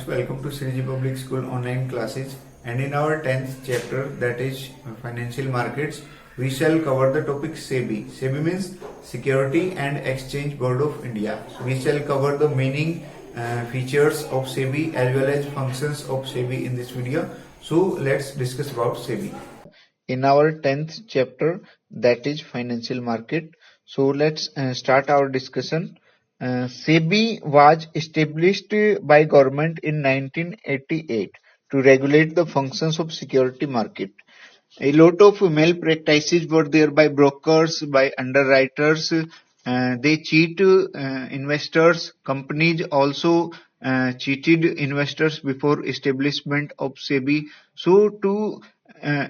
welcome to Sriji Public School online classes, and in our 10th chapter, that is financial markets, we shall cover the topic SEBI. SEBI means Security and Exchange Board of India. We shall cover the meaning, features of SEBI as well as functions of SEBI in this video. So let's discuss about SEBI. In our 10th chapter, that is financial market. So let's start our discussion. SEBI was established by government in 1988 to regulate the functions of security market. A lot of malpractices were there by brokers, by underwriters. They cheat investors. Companies also cheated investors before establishment of SEBI. So to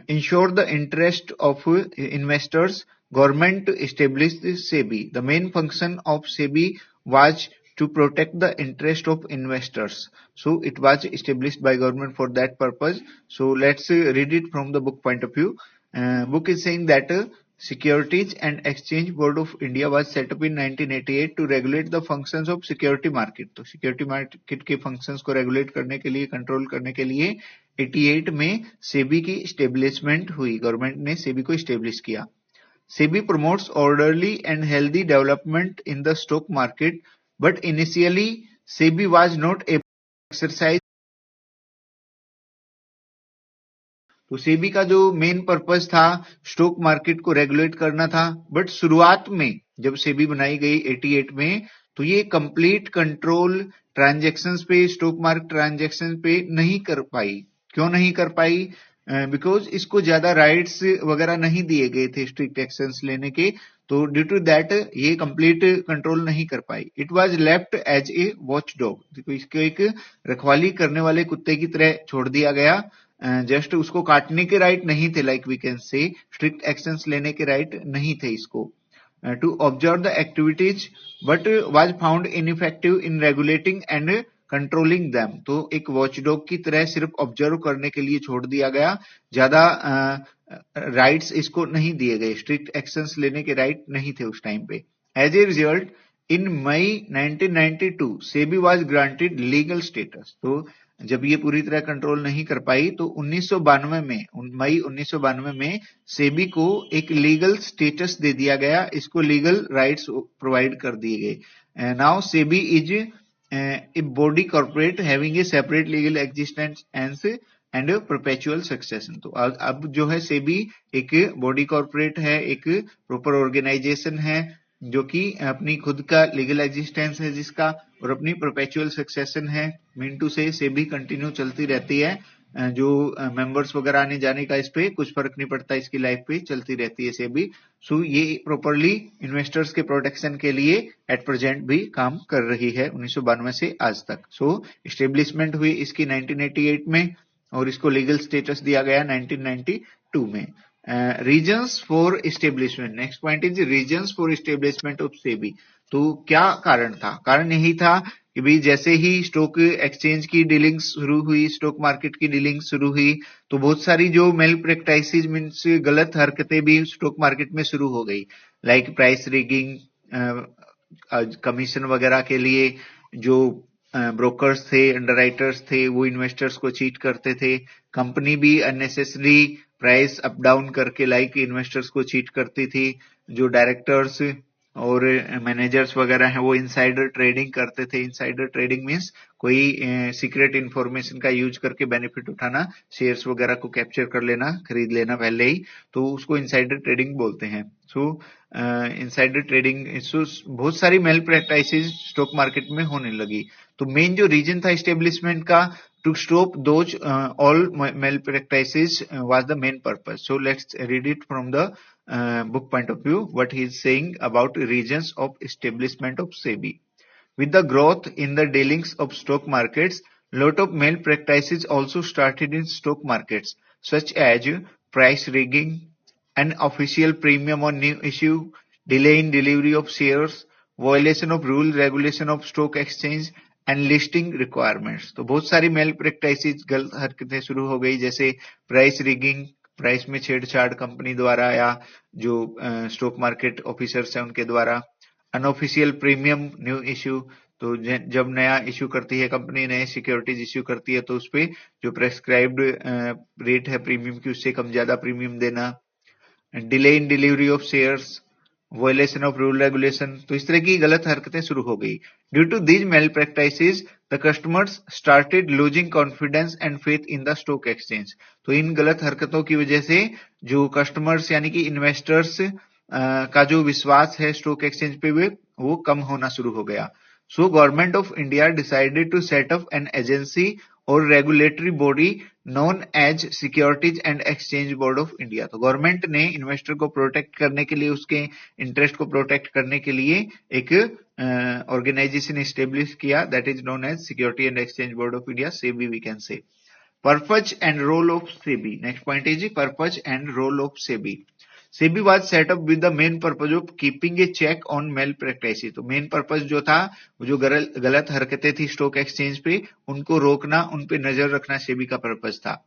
ensure the interest of investors, government established SEBI. The main function of SEBI was to protect the interest of investors. So it was established by government for that purpose. So let's read it from the book point of view. Book is saying that Securities and Exchange Board of India was set up in 1988 to regulate the functions of security market. तो security market के functions को regulate करने के लिए, control करने के लिए 88 में SEBI की establishment हुई. Government ने SEBI को establish किया. SEBI promotes orderly and healthy development in the stock market, but initially SEBI was not able to exercise. तो सेबी का जो मेन पर्पस था स्टॉक मार्केट को रेगुलेट करना था, बट शुरुआत में जब सेबी बनाई गई 88 में तो ये कंप्लीट कंट्रोल ट्रांजैक्शंस पे, स्टॉक मार्केट ट्रांजैक्शन पे नहीं कर पाई. क्यों नहीं कर पाई? बिकॉज इसको ज्यादा राइट्स वगैरह नहीं दिए गए थे स्ट्रिक्ट एक्शंस लेने के, तो ड्यू टू दैट ये कंप्लीट कंट्रोल नहीं कर पाई. It was left as a watchdog. तो इसको एक रखवाली करने वाले कुत्ते की तरह छोड़ दिया गया. जस्ट उसको काटने के राइट नहीं थे, like we can say strict actions लेने के राइट नहीं थे इसको. To observe the activities but was found ineffective in regulating and controlling them. तो एक वॉचडॉग की तरह सिर्फ ऑब्जर्व करने के लिए छोड़ दिया गया. ज्यादा राइट्स इसको नहीं दिए गए, स्ट्रिक्ट एक्शंस लेने के राइट नहीं थे उस टाइम पे. As a result in May 1992 SEBI was granted legal status. तो जब ये पूरी तरह कंट्रोल नहीं कर पाई तो 1992 में, मई 1992 में सेबी को एक लीगल स्टेटस दे दिया गया. इसको लीगल राइट्स प्रोवाइड कर दिए गए. Now SEBI is a body corporate having a separate legal existence and perpetual succession. तो अब जो है सेबी एक बॉडी कॉर्पोरेट है, एक प्रॉपर ऑर्गेनाइजेशन है जो कि अपनी खुद का लीगल एग्जिस्टेंस है जिसका, और अपनी परपेचुअल सक्सेशन है. मीन टू से सेबी कंटिन्यू चलती रहती है. जो मेंबर्स वगैरह आने जाने का इस पे कुछ फर्क नहीं पड़ता, इसकी लाइफ पे चलती रहती है सेबी. सो ये प्रॉपरली इन्वेस्टर्स के प्रोटेक्शन के लिए एट प्रेजेंट भी काम कर रही है 1992 से आज तक. सो एस्टेब्लिशमेंट हुई इसकी 1988 में और इसको लीगल स्टेटस दिया गया 1992 में. Reasons for establishment. Next point is reasons for establishment of SEBI. तो क्या कारण था? कारण यही था कि भाई जैसे ही स्टॉक एक्सचेंज की डीलिंग शुरू हुई, स्टॉक मार्केट की डीलिंग शुरू हुई, तो बहुत सारी जो मेल प्रैक्टिसेस मींस गलत हरकतें भी स्टॉक मार्केट में शुरू हो गई, लाइक प्राइस रिगिंग, कमीशन वगैरह के लिए जो ब्रोकर्स थे, अंडरराइटर्स थे, वो इन्वेस्टर्स को चीट करते थे. कंपनी भी अननेसेसरी प्राइस अप डाउन करके लाइक इन्वेस्टर्स को चीट करती थी. जो डायरेक्टर्स और मैनेजर्स वगैरह हैं वो इनसाइडर ट्रेडिंग करते थे. इनसाइडर ट्रेडिंग मींस कोई सीक्रेट इंफॉर्मेशन का यूज करके बेनिफिट उठाना, शेयर्स वगैरह को कैप्चर कर लेना, खरीद लेना पहले ही, तो उसको इनसाइडर ट्रेडिंग बोलते हैं. सो इनसाइडर ट्रेडिंग बहुत सारी मेल प्रैक्टिसेस स्टॉक मार्केट में होने लगी. तो मेन जो रीजन था एस्टेब्लिशमेंट का, to stop those all malpractices was the main purpose. So let's read it from the book point of view, what he is saying about reasons of establishment of SEBI. With the growth in the dealings of stock markets, lot of malpractices also started in stock markets, such as price rigging, unofficial premium on new issue, delay in delivery of shares, violation of rule regulation of stock exchange and listing requirements. तो बहुत सारी mail practices, गलत हरकतें शुरू हो गई, जैसे price rigging, price में छेड़छाड़ कंपनी द्वारा या जो स्टॉक मार्केट ऑफिसर्स हैं उनके द्वारा. अनऑफिशियल प्रीमियम न्यू इश्यू, तो जब नया इश्यू करती है कंपनी, नए सिक्योरिटीज इश्यू करती है, तो उस पे जो प्रेस्क्राइब्ड रेट है प्रीमियम की, उससे कम ज्यादा प्रीमियम देना, delay in delivery of shares, violation of rule regulation, तो इस तरह की गलत हरकतें शुरू हो गई। Due to these mal practices the customers started losing confidence and faith in the stock exchange. तो इन गलत हरकतों की वजह से जो कस्टमर्स यानी कि इन्वेस्टर्स का जो विश्वास है स्टॉक एक्सचेंज पे वो कम होना शुरू हो गया। So government of India decided to set up an agency और regulatory body known as securities and exchange board of India. तो गवर्नमेंट ने इन्वेस्टर को प्रोटेक्ट करने के लिए, उसके इंटरेस्ट को प्रोटेक्ट करने के लिए एक ऑर्गेनाइजेशन एस्टेब्लिश किया, that is known as security and exchange board of India, SEBI we can say. Purpose and role of SEBI. Next point is purpose and role of SEBI. SEBI was set up with the main purpose of keeping a check on malpractices. तो main purpose जो था, वो जो गलत हरकतें थी stock exchange पे, उनको रोकना, उन पे नजर रखना सेबी का पर्पस था।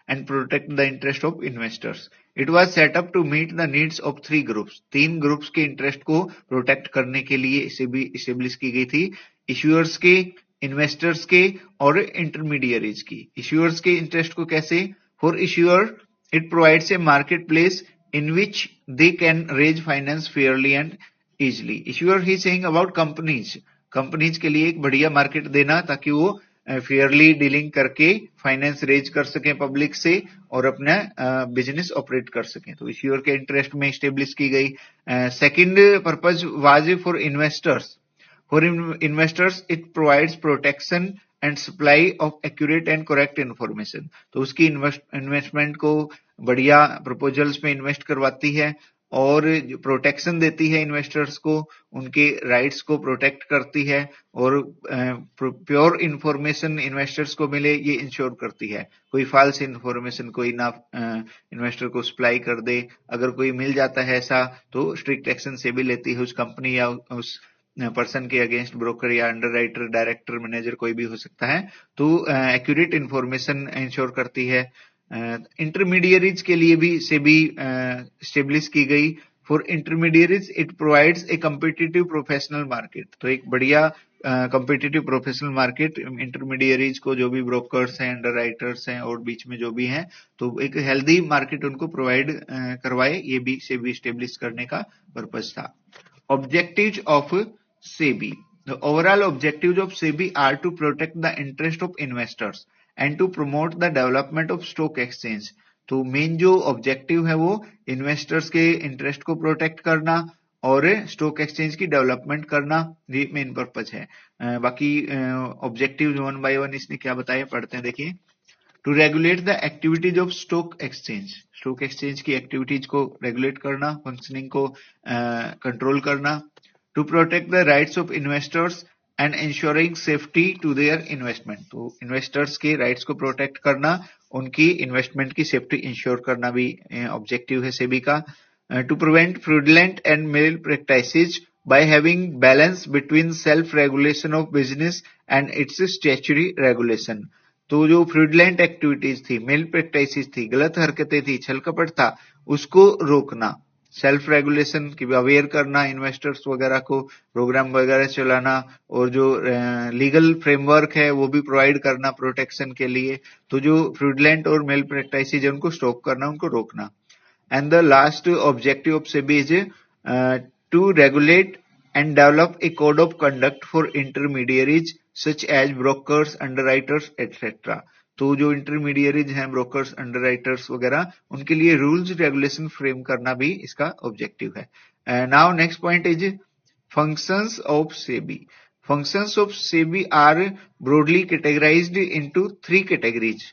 And protect the interest of investors. It was set up to meet the needs of 3 groups. 3 groups के इंटरेस्ट को प्रोटेक्ट करने के लिए सेबी एस्टेब्लिश की गई थी। इश्यूअर्स के, इन्वेस्टर्स के और इंटरमीडियरीज की। इश्यूअर्स के इंटरेस्ट को कैसे? For issuer it provides a market place in which they can raise finance fairly and easily. Issuer he saying about companies. Companies के लिए एक बढ़िया मार्केट देना ताकि वो फेयरली डीलिंग करके फाइनेंस रेज कर सकें पब्लिक से और अपना बिजनेस ऑपरेट कर सकें। तो इश्यूअर के इंटरेस्ट में स्टेब्लिश की गई। Second purpose was for investors. For investors, it provides protection and supply of accurate and correct information. तो उसकी इन्वेस्टमेंट को बढ़िया प्रपोजल्स में इन्वेस्ट करवाती है और प्रोटेक्शन देती है इन्वेस्टर्स को, उनके राइट्स को प्रोटेक्ट करती है और प्योर इंफॉर्मेशन इन्वेस्टर्स को मिले ये इंश्योर करती है। कोई फॉल्स इंफॉर्मेशन कोई ना इन्वेस्टर को सप्लाई कर दे। अगर कोई मिल जाता है ऐसा तो स्ट्रिक्ट एक्शन से भी लेती है उस कंपनी या उस पर्सन के अगेंस्ट, ब्रोकर या अंडरराइटर, डायरेक्टर, मैनेजर कोई भी हो सकता है। तो एक्यूरेट इंफॉर्मेशन इंश्योर करती है। इंटरमीडियरीज के लिए भी सेबी स्टेब्लिश की गई। For intermediaries it provides A competitive professional market. तो एक बढ़िया कम्पिटिटिव प्रोफेशनल मार्केट इंटरमीडियरीज को, जो भी ब्रोकर्स हैं, अंडरराइटर्स हैं और बीच में जो भी हैं, तो एक हेल्दी मार्केट उनको प्रोवाइड करवाए, ये भी सेबी स्टेब्लिश करने का पर्पज था। Objectives of SEBI. The overall objectives of SEBI are to protect the interest of investors and to promote the development of stock exchange. तो मेन जो ऑब्जेक्टिव है वो इन्वेस्टर्स के इंटरेस्ट को प्रोटेक्ट करना और स्टॉक एक्सचेंज की डेवलपमेंट करना, ये मेन पर्पज है। बाकी ऑब्जेक्टिव 1 बाय 1 इसने क्या बताया, पढ़ते हैं, देखिए। To regulate the activities of stock exchange. Stock exchange की एक्टिविटीज को रेगुलेट करना, फंक्शनिंग को कंट्रोल करना। To protect the rights of investors and ensuring safety to their investment. तो इन्वेस्टर्स के राइट्स को प्रोटेक्ट करना, उनकी इन्वेस्टमेंट की सेफ्टी इंश्योर करना भी ऑब्जेक्टिव है सेबी का। To prevent fraudulent and mal practices by having balance between self regulation of business and its statutory regulation. तो जो फ्रॉडुलेंट एक्टिविटीज थी, मेल प्रैक्टिसेस थी, गलत हरकतें थी, छल कपट था, उसको रोकना। सेल्फ रेगुलेशन की अवेयर करना इन्वेस्टर्स वगैरह को, प्रोग्राम वगैरह चलाना और जो लीगल फ्रेमवर्क है वो भी प्रोवाइड करना प्रोटेक्शन के लिए। तो जो फ्रॉडुलेंट और मेल प्रैक्टिसेस है उनको स्टॉप करना, उनको रोकना। And the last objective of SEBI is to regulate and develop a code of conduct for intermediaries such as brokers, underwriters, etc. तो जो इंटरमीडियरीज हैं, ब्रोकर्स, अंडरराइटर्स वगैरह, उनके लिए रूल्स रेगुलेशन फ्रेम करना भी इसका ऑब्जेक्टिव है। Now next point is functions of SEBI. Functions of SEBI are broadly categorized into 3 categories.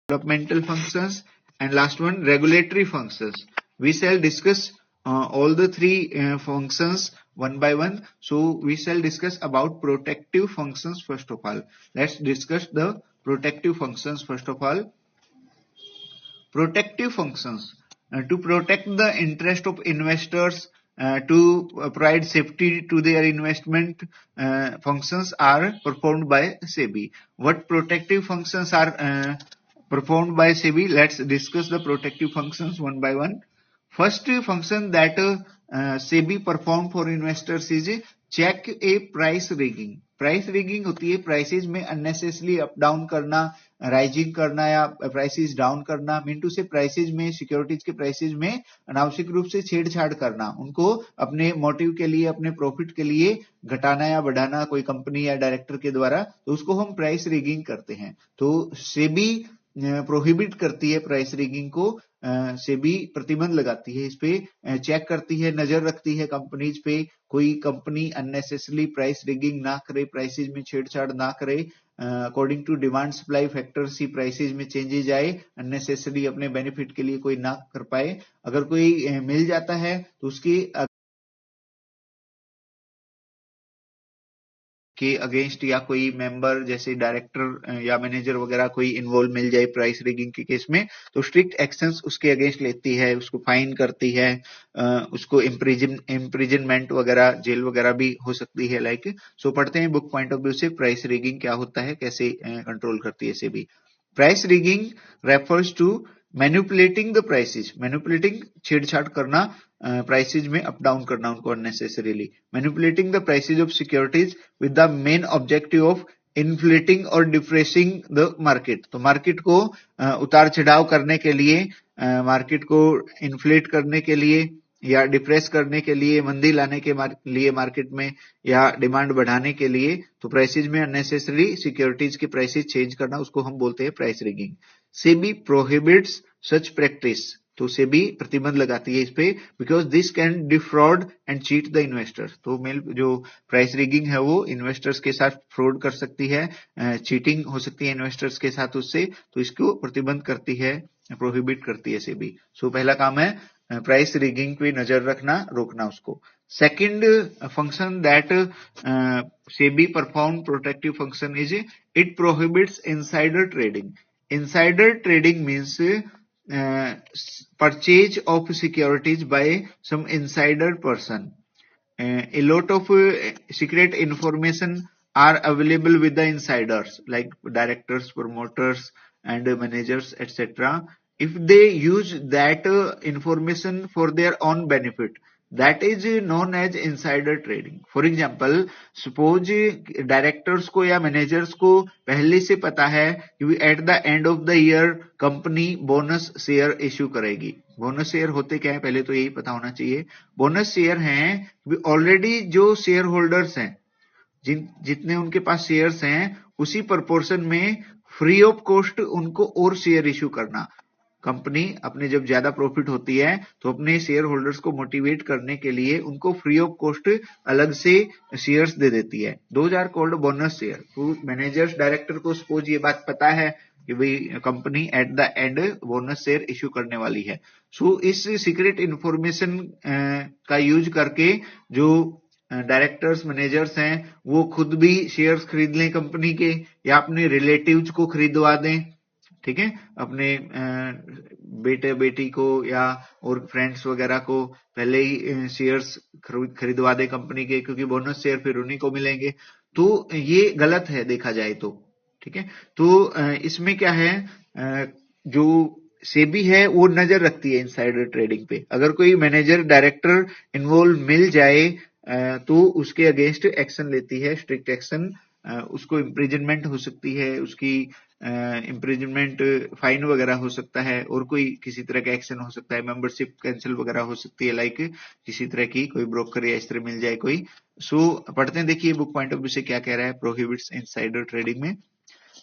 Developmental functions and last one regulatory functions. We shall discuss all the 3 functions one by one. So we shall discuss about protective functions first of all. Let's discuss the protective functions first of all. Protective functions to protect the interest of investors, to provide safety to their investment functions are performed by SEBI. What protective functions are performed by SEBI? Let's discuss the protective functions one by one. First function that SEBI perform for investors is check a price rigging. Price rigging होती है prices में unnecessary up down करना, rising करना या prices down करना, mean to से prices में, securities के प्राइसेस में अनावश्यक रूप से छेड़छाड़ करना, उनको अपने मोटिव के लिए, अपने प्रॉफिट के लिए घटाना या बढ़ाना कोई कंपनी या डायरेक्टर के द्वारा, तो उसको हम प्राइस रिगिंग करते हैं। तो सेबी प्रोहिबिट करती है प्राइस रिगिंग को, सेबी प्रतिबंध लगाती है इस पे, चेक करती है, नजर रखती है कंपनीज पे, कोई कंपनी अननेसेसरली प्राइस रिगिंग ना करे, प्राइसेस में छेड़छाड़ ना करे, according to demand supply factors ही प्राइसेस में चेंजेज आए, अननेसेसरली अपने बेनिफिट के लिए कोई ना कर पाए। अगर कोई मिल जाता है तो उसकी के अगेंस्ट या कोई मेंबर जैसे डायरेक्टर या मैनेजर वगैरह कोई इन्वॉल्व मिल जाए प्राइस रिगिंग के केस में, तो स्ट्रिक्ट एक्शंस उसके अगेंस्ट लेती है, उसको फाइन करती है, उसको इम्प्रिजनमेंट वगैरह, जेल वगैरह भी हो सकती है। लाइक सो पढ़ते हैं बुक पॉइंट ऑफ व्यू से प्राइस रिगिंग क्या होता है, कैसे कंट्रोल करती है SEBI. Price rigging refers to manipulating the prices, manipulating छेड़छाड़ करना, प्राइसेस में अप डाउन करना उनको unnecessarily, manipulating the prices of securities with the main objective of inflating और डिप्रेसिंग द मार्केट। तो मार्केट को उतार चढ़ाव करने के लिए, मार्केट को इन्फ्लेट करने के लिए या डिप्रेस करने के लिए, मंदी लाने के लिए मार्केट में, या डिमांड बढ़ाने के लिए, तो प्राइसेस में अननेसेसरी सिक्योरिटीज के प्राइसेस चेंज करना, उसको हम बोलते हैं प्राइस रिगिंग। सेबी प्रोहिबिट्स सच प्रैक्टिस, तो सेबी प्रतिबंध लगाती है इस पे, because this can defrauded and cheat the investors. तो मेल जो प्राइस रिगिंग है वो इन्वेस्टर्स के साथ फ्रॉड कर सकती है, चीटिंग हो सकती है इन्वेस्टर्स के साथ उससे, तो इसको प्रतिबंध करती है, प्रोहिबिट करती है सेबी। सो पहला काम है प्राइस रिगिंग पे नजर रखना, रोकना उसको। Second function that SEBI perform protective function is it prohibits insider trading. Insider trading means purchase of securities by some insider person. A lot of secret information are available with the insiders like directors, promoters and managers etc. If they use that information for their own benefit, that is known as insider trading. For example, suppose directors को या managers को पहले से पता है कि at the end of the year company bonus share issue करेगी। Bonus share होते क्या है पहले तो यही पता होना चाहिए। बोनस शेयर हैं ऑलरेडी जो शेयर होल्डर्स हैं, जितने उनके पास शेयर्स हैं उसी प्रोपोर्शन में फ्री ऑफ कॉस्ट उनको और शेयर इश्यू करना। कंपनी अपने जब ज्यादा प्रॉफिट होती है तो अपने शेयर होल्डर्स को मोटिवेट करने के लिए उनको फ्री ऑफ कॉस्ट अलग से शेयर्स दे देती है। Those are called bonus share. तो मैनेजर्स डायरेक्टर को सपोज ये बात पता है कि भाई company at the end bonus share issue करने वाली है, सो इस सीक्रेट इंफॉर्मेशन का यूज करके जो डायरेक्टर्स मैनेजर्स हैं वो खुद भी शेयर्स खरीद लें कंपनी के, या अपने रिलेटिव्स को खरीदवा दें, ठीक है, अपने बेटे बेटी को या और फ्रेंड्स वगैरह को पहले ही शेयर्स खरीदवा दे कंपनी के, क्योंकि बोनस शेयर फिर उन्हीं को मिलेंगे। तो ये गलत है देखा जाए तो, ठीक है। तो इसमें क्या है, जो सेबी है वो नजर रखती है इनसाइडर ट्रेडिंग पे। अगर कोई मैनेजर डायरेक्टर इन्वॉल्व मिल जाए तो उसके अगेंस्ट एक्शन लेती है, स्ट्रिक्ट एक्शन। उसको इम्प्रिजनमेंट हो सकती है, उसकी इम्प्रिजनमेंट फाइन वगैरह हो सकता है, और कोई किसी तरह का एक्शन हो सकता है, मेंबरशिप कैंसिल वगैरह हो सकती है, लाइक किसी तरह की कोई ब्रोकर या इस तरह मिल जाए कोई। सो पढ़ते हैं, देखिए बुक पॉइंट ऑफ व्यू से क्या कह रहा है प्रोहिबिट्स इनसाइडर ट्रेडिंग में।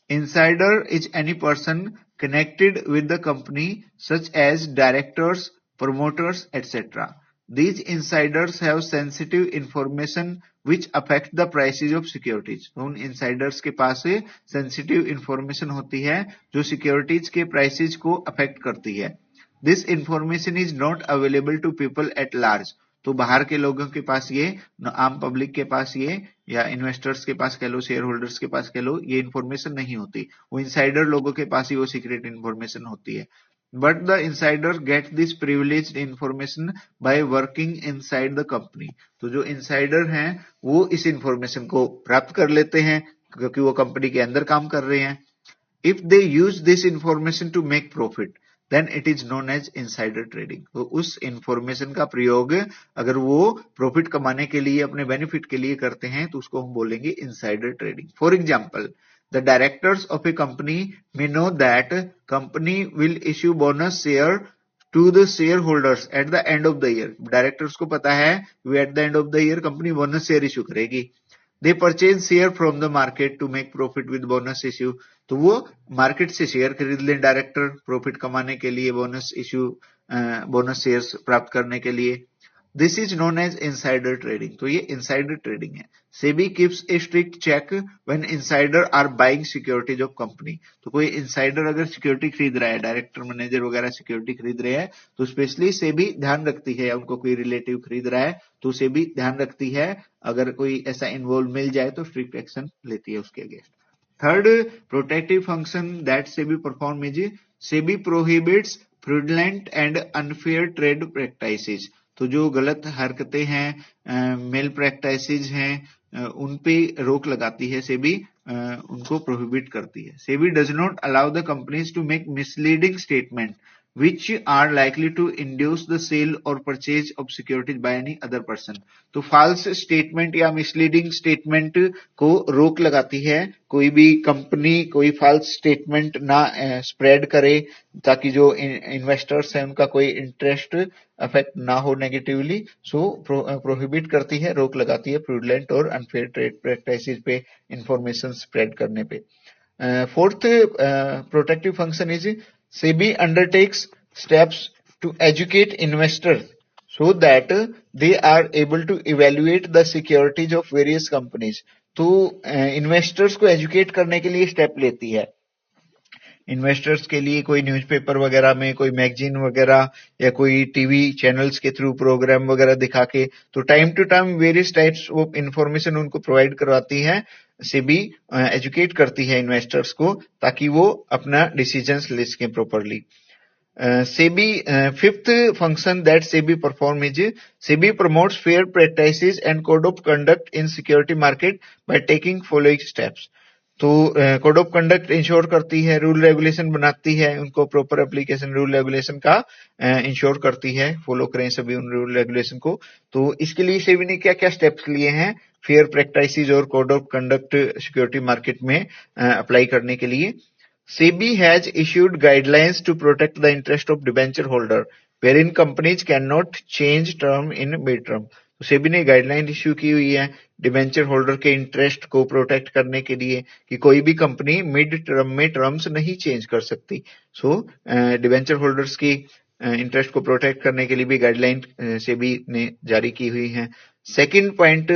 Insider is any person connected with the company such as directors, promoters, etc. These insiders have sensitive information which affect the prices of securities. तो उन insiders के पास sensitive information होती है जो securities के prices को affect करती है। This information is not available to people at large. तो बाहर के लोगों के पास ये, आम पब्लिक के पास ये, या इन्वेस्टर्स के पास कह लो, शेयर होल्डर्स के पास कह लो, ये इन्फॉर्मेशन नहीं होती। वो इनसाइडर लोगों के पास ही वो सीक्रेट इन्फॉर्मेशन होती है। But the insider get this privileged information by working inside the company. तो जो इनसाइडर हैं वो इस इन्फॉर्मेशन को प्राप्त कर लेते हैं क्योंकि वो कंपनी के अंदर काम कर रहे हैं। If they use this information to make profit, then it is known as insider trading. तो उस इंफॉर्मेशन का प्रयोग अगर वो प्रॉफिट कमाने के लिए, अपने बेनिफिट के लिए करते हैं तो उसको हम बोलेंगे insider trading. For example, the directors of a company may know that company will issue bonus share to the shareholders at the end of the year. Directors को पता है कि at the end of the year company bonus share issue करेगी। They purchase share from the market to make profit with bonus issue. तो वो market से share खरीद लें डायरेक्टर, प्रॉफिट कमाने के लिए, बोनस इश्यू, बोनस शेयर्स प्राप्त करने के लिए। This is known as insider trading. तो ये इनसाइडर ट्रेडिंग है। SEBI keeps a strict check when insider are buying securities of company. तो कोई इनसाइडर अगर सिक्योरिटी खरीद रहा है, डायरेक्टर मैनेजर वगैरह सिक्योरिटी खरीद रहे हैं, तो स्पेशली सेबी ध्यान रखती है, उनको कोई रिलेटिव खरीद रहा है तो सेबी ध्यान रखती है, अगर कोई ऐसा इन्वॉल्व मिल जाए तो स्ट्रिक्ट एक्शन लेती है उसके against. Third protective function that SEBI perform is SEBI prohibits fraudulent and unfair trade practices. तो जो गलत हरकतें हैं, मेल प्रैक्टिसेस हैं, उन पे रोक लगाती है सेबी, उनको प्रोहिबिट करती है। SEBI does not allow the companies to make misleading statement which are likely to induce the sale or purchase of securities by any other person। तो false statement या misleading statement को रोक लगाती है। कोई भी कंपनी कोई false statement ना स्प्रेड करे, ताकि जो इन्वेस्टर्स हैं उनका कोई इंटरेस्ट अफेक्ट ना हो नेगेटिवली। सो प्रोहिबिट करती है, रोक लगाती है फ्रॉडुलेंट और अनफेयर ट्रेड प्रैक्टिसेस पे इंफॉर्मेशन स्प्रेड करने पे। Fourth protective function is SEBI undertakes steps to educate investors so that they are able to evaluate the securities of various companies। तो इन्वेस्टर्स को एजुकेट करने के लिए स्टेप लेती है। इन्वेस्टर्स के लिए कोई न्यूज़पेपर वगैरह में, कोई मैगजीन वगैरह या कोई टीवी चैनल्स के थ्रू प्रोग्राम वगैरह दिखा के, तो time to time various types of information उनको प्रोवाइड करवाती है। सेबी एजुकेट करती है इन्वेस्टर्स को, ताकि वो अपना डिसीजंस ले सकें properly. SEBI fifth function that SEBI perform is SEBI promotes fair practices and code of conduct in security market by taking following steps। तो कोड ऑफ कंडक्ट इंश्योर करती है, रूल रेगुलेशन बनाती है, उनको प्रॉपर एप्लीकेशन रूल रेगुलेशन का ensure करती है, follow करें सभी उन रूल रेगुलेशन को। तो इसके लिए सेबी ने क्या क्या स्टेप्स लिए हैं फेयर प्रैक्टिसेस और code of conduct security market में अप्लाई करने के लिए। SEBI has issued guidelines to protect the interest of debenture holder, wherein companies cannot change term in mid-term। तो सेबी ने गाइडलाइन इश्यू की हुई है डिबेंचर होल्डर के इंटरेस्ट को प्रोटेक्ट करने के लिए कि कोई भी कंपनी मिड टर्म में टर्म्स नहीं चेंज कर सकती। सो डिबेंचर होल्डर्स की इंटरेस्ट को प्रोटेक्ट करने के लिए भी गाइडलाइन सेबी ने जारी की हुई है। Second point,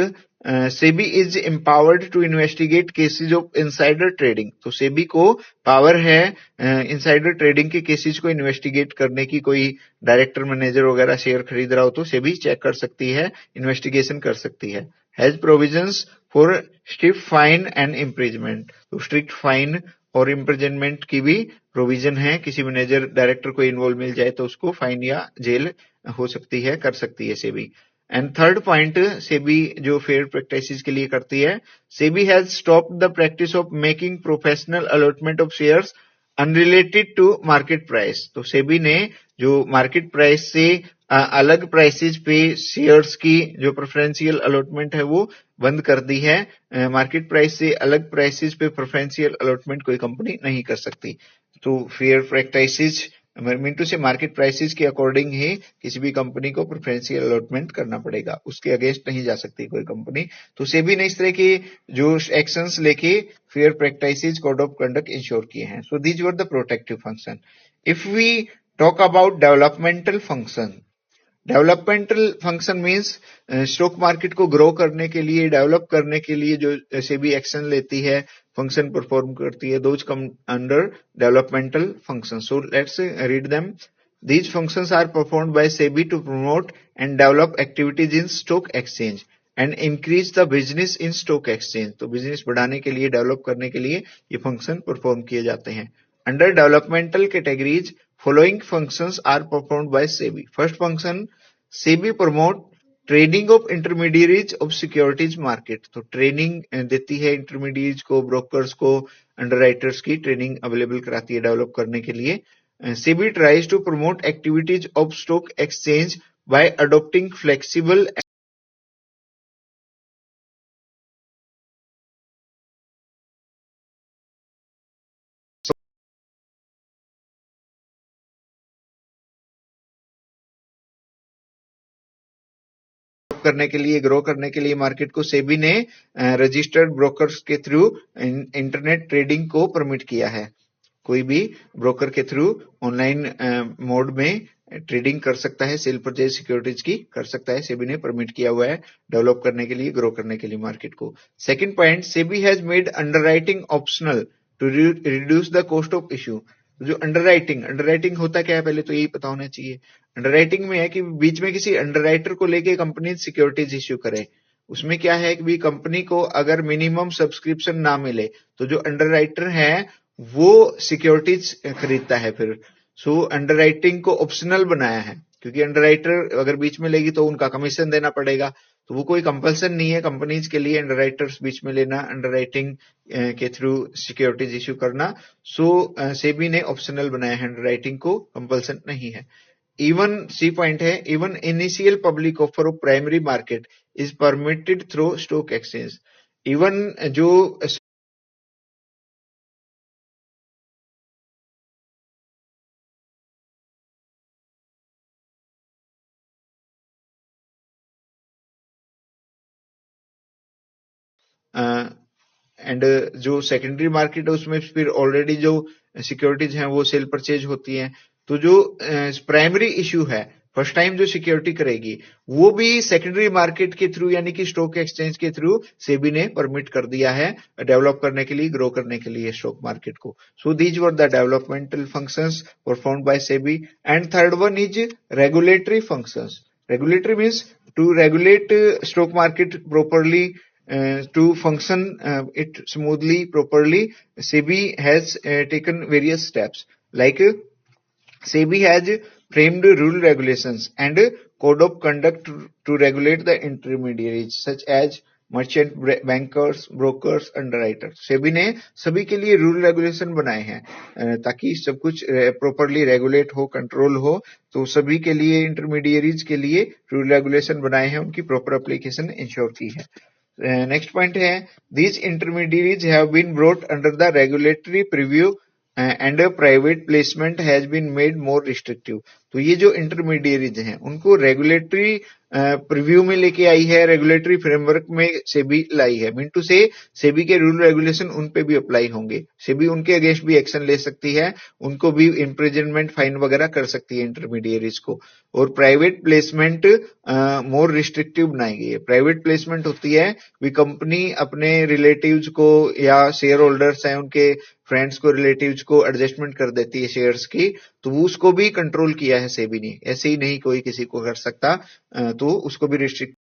SEBI is empowered to investigate cases of insider trading. तो सेबी को पावर है इनसाइडर ट्रेडिंग के केसेस को इन्वेस्टिगेट करने की। कोई डायरेक्टर मैनेजर वगैरह शेयर खरीद रहा हो तो सेबी चेक कर सकती है, इन्वेस्टिगेशन कर सकती है। Has provisions for strict fine and imprisonment. तो स्ट्रिक्ट फाइन और इम्प्रिजनमेंट की भी प्रोविजन है। किसी मैनेजर डायरेक्टर को इन्वॉल्व मिल जाए तो उसको फाइन या जेल हो सकती है, कर सकती है SEBI. And third point SEBI जो फेयर प्रैक्टिसेस के लिए करती है, SEBI has stopped the practice of making professional allotment of shares unrelated to market price. तो सेबी ने जो मार्केट प्राइस से अलग प्राइसेस पे शेयर्स की जो प्रेफरेंशियल अलॉटमेंट है वो बंद कर दी है। मार्केट प्राइस से अलग प्राइसेस पे प्रेफरेंशियल अलॉटमेंट कोई कंपनी नहीं कर सकती। तो फेयर प्रैक्टिसेस मिंटू से मार्केट प्राइसेस के अकॉर्डिंग ही किसी भी कंपनी को प्रेफरेंशियल अलॉटमेंट करना पड़ेगा, उसके अगेंस्ट नहीं जा सकती कोई कंपनी। तो सेबी ने इस तरह के जो एक्शंस लेके fair practices code of conduct ensure किए हैं। So these were the protective function. If we talk about developmental function, developmental function means stock market को ग्रो करने के लिए, डेवलप करने के लिए जो सेबी एक्शन लेती है, फंक्शन परफॉर्म करती है, those come under developmental function. So let's read them. These functions are performed by SEBI to promote and develop activities in stock exchange and increase the business in stock exchange. तो business बढ़ाने के लिए, develop करने के लिए ये function perform किए जाते हैं। Under developmental categories following functions are performed by SEBI। First function, SEBI promote trading of intermediaries of securities market। तो ट्रेनिंग देती है इंटरमीडिएट्स को, ब्रोकर्स को, अंडरराइटर्स की ट्रेनिंग अवेलेबल कराती है डेवलप करने के लिए। SEBI tries to promote activities of stock exchange by adopting flexible करने के लिए, ग्रो करने के लिए मार्केट को सेबी ने रजिस्टर्ड ब्रोकर्स के थ्रू इंटरनेट ट्रेडिंग को परमिट किया है। कोई भी ब्रोकर के थ्रू ऑनलाइन मोड में ट्रेडिंग कर सकता है, सेल परचेज सिक्योरिटीज की कर सकता है। सेबी ने परमिट किया हुआ है डेवलप करने के लिए, ग्रो करने के लिए मार्केट को। Second point, SEBI has made underwriting optional to reduce the cost of issue. जो अंडरराइटिंग होता क्या है पहले तो यही पता होना चाहिए। अंडरराइटिंग में है कि बीच में किसी अंडरराइटर को लेके कंपनी सिक्योरिटीज इश्यू करे। उसमें क्या है कि भी कंपनी को अगर मिनिमम सब्सक्रिप्शन ना मिले तो जो अंडरराइटर है वो सिक्योरिटीज खरीदता है फिर। सो अंडरराइटिंग को ऑप्शनल बनाया है, क्योंकि अंडरराइटर अगर बीच में लेगी तो उनका कमीशन देना पड़ेगा, तो वो कोई कंपल्सन नहीं है कंपनीज के लिए अंडरराइटर्स बीच में लेना, अंडरराइटिंग के थ्रू सिक्योरिटीज इश्यू करना। सो सेबी ने ऑप्शनल बनाया है, अंडरराइटिंग को कंपल्सन नहीं है। इवन सी पॉइंट है, even initial public offer of primary market is permitted through stock exchange. Even जो एंड जो सेकेंडरी मार्केट है उसमें फिर ऑलरेडी जो सिक्योरिटीज हैं वो सेल परचेज होती हैं। तो जो प्राइमरी इश्यू है, फर्स्ट टाइम जो सिक्योरिटी करेगी वो भी सेकेंडरी मार्केट के थ्रू यानी कि स्टॉक एक्सचेंज के थ्रू सेबी ने परमिट कर दिया है डेवलप करने के लिए, ग्रो करने के लिए स्टॉक मार्केट को। सो these were the developmental functions performed by SEBI. And third one is regulatory functions. Regulatory means to regulate stock market properly, to function it smoothly, properly. SEBI has taken various steps. Like SEBI has framed rule regulations and code of conduct to regulate the intermediaries such as merchant bankers, brokers, underwriters. SEBI ने सभी के लिए rule regulation बनाए हैं ताकि सब कुछ properly regulate हो, कंट्रोल हो। तो सभी के लिए, इंटरमीडियरीज के लिए रूल रेगुलेशन बनाए हैं, उनकी प्रॉपर एप्लीकेशन इंश्योर की है। नेक्स्ट पॉइंट है, these intermediaries have been brought under the regulatory preview and private placement has been made more restrictive. तो ये जो इंटरमीडियरीज हैं उनको रेगुलेटरी प्रीव्यू में लेके आई है, रेगुलेटरी फ्रेमवर्क में सेबी लाई है। मीन टू से सेबी के रूल रेगुलेशन उन पे भी अप्लाई होंगे। सेबी उनके अगेंस्ट भी एक्शन ले सकती है, उनको भी इम्प्रिजनमेंट फाइन वगैरह कर सकती है इंटरमीडियरीज को। और प्राइवेट प्लेसमेंट मोर रिस्ट्रिक्टिव बनाई गई है। प्राइवेट प्लेसमेंट होती है भी कंपनी अपने रिलेटिव्स को या शेयर होल्डर्स हैं उनके फ्रेंड्स को, रिलेटिव्स को एडजस्टमेंट कर देती है शेयर्स की, तो वो उसको भी कंट्रोल किया है सेबी ने। ऐसे ही नहीं कोई किसी को कर सकता, तो उसको भी रिस्ट्रिक्ट